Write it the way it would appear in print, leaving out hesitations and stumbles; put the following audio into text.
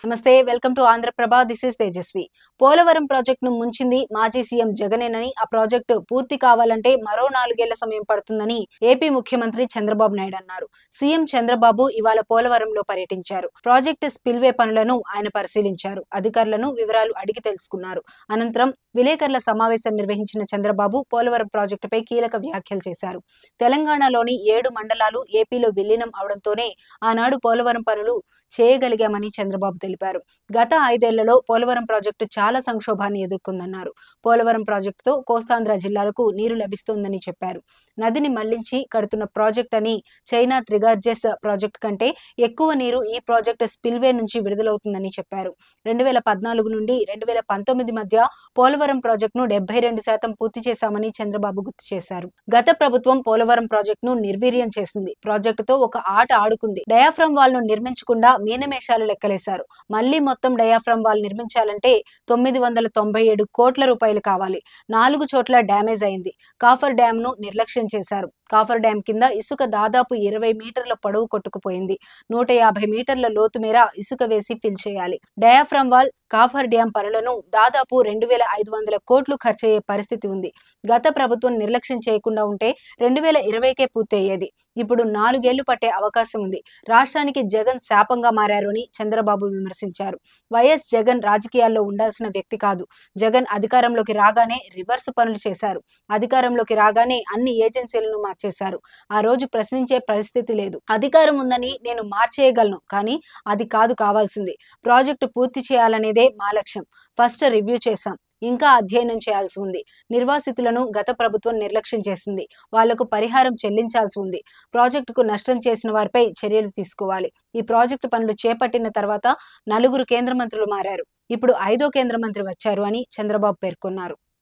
నమస్తే welcome to Andhraprabha this is Tejaswi. Polavaram ప్రాజెక్టును ముంచింది మాజీ సీఎం జగనేనని, ఆ ప్రాజెక్టు పూర్తి కావాలంటే మరో 4 ఏళ్ల సమయం పడుతుందని ఏపీ ముఖ్యమంత్రి చంద్రబాబు నాయుడు అన్నారు. సీఎం చంద్రబాబు ఇవాళ పోలవరంలో పర్యటించారు. ప్రాజెక్టు స్పిల్వే పనులను ఆయన పరిశీలించారు. అధికారులను వివరాలు అడిగి తెలుసుకున్నారు. అనంతరం విలేకరుల సమావేశం నిర్వహించిన చంద్రబాబు పోలవరం ప్రాజెక్టుపై కీలక వ్యాఖ్యలు చేశారు. తెలంగాణలోని 7 మండలాలు ఏపీలో విలీనం అవడంతోనే ఆనాడు పోలవరం పనులు చేయగలిగామని చంద్రబాబు తెలిపారు. గత 5 ఏళ్లలో పోలవరం ప్రాజెక్టు చాలా సంక్షోభాన్ని ఎదుర్కొందన్నారు. పోలవరం ప్రాజెక్టుతో కోస్తాంధ్ర జిల్లాలకు నీరు లభిస్తోందని చెప్పారు. నదిని మళ్లించి కడుతున్న ప్రాజెక్ట్ అని, చైనా త్రిగార్జెస్ ప్రాజెక్టు కంటే ఎక్కువ నీరు ఈ ప్రాజెక్టు స్పిల్వే నుంచి విడుదలవుతుందని చెప్పారు. 2014 నుండి 2019 మధ్య పోలవరం ప్రాజెక్టును 72% పూర్తి చేశామని చంద్రబాబు గుర్తు చేశారు. గత ప్రభుత్వం పోలవరం ప్రాజెక్టును నిర్వీర్యం చేసింది. ప్రాజెక్టుతో ఒక ఆట ఆడుకుంది. డయాఫ్రమ్ వాల్ ను నిర్మించకుండా మీనమేషాలు లెక్కలేశారు. మళ్లీ మొత్తం డయాఫ్రమ్ వాల్ నిర్మించాలంటే 997 కోట్ల రూపాయలు కావాలి. 4 చోట్ల డ్యామేజ్ అయింది. కాఫర్ డ్యామ్ ను నిర్లక్ష్యం చేశారు. కాఫర్ డ్యామ్ కింద ఇసుక దాదాపు 20 మీటర్ల పొడవు కొట్టుకుపోయింది. 150 మీటర్ల లోతు మేర ఇసుక వేసి ఫిల్ చేయాలి. డయాఫ్రమ్ వాల్, కాఫర్ డ్యామ్ పనులను దాదాపు 2500 కోట్లు ఖర్చయ్యే పరిస్థితి ఉంది. గత ప్రభుత్వం నిర్లక్ష్యం చేయకుండా ఉంటే 2020కే పూర్తయ్యేది. ఇప్పుడు 4 ఏళ్లు పట్టే అవకాశం ఉంది. రాష్ట్రానికి జగన్ శాపంగా మారారు అని చంద్రబాబు విమర్శించారు. వైఎస్ జగన్ రాజకీయాల్లో ఉండాల్సిన వ్యక్తి కాదు. జగన్ అధికారంలోకి రాగానే రివర్స్ పనులు చేశారు. అధికారంలోకి రాగానే అన్ని ఏజెన్సీలను మార్చేశారు. ఆ రోజు ప్రశ్నించే పరిస్థితి లేదు. అధికారం ఉందని నేను మార్చేయగలను, కానీ అది కాదు కావాల్సింది. ప్రాజెక్టు పూర్తి చేయాలనేదే మా లక్ష్యం. ఫస్ట్ రివ్యూ చేశాం, ఇంకా అధ్యయనం చేయాల్సి ఉంది. నిర్వాసితులను గత ప్రభుత్వం నిర్లక్ష్యం చేసింది. వాళ్లకు పరిహారం చెల్లించాల్సి ఉంది. ప్రాజెక్టుకు నష్టం చేసిన వారిపై చర్యలు తీసుకోవాలి. ఈ ప్రాజెక్టు పనులు చేపట్టిన తర్వాత 4 కేంద్ర మంత్రులు మారారు. ఇప్పుడు 5వ కేంద్ర మంత్రి వచ్చారు అని చంద్రబాబు పేర్కొన్నారు.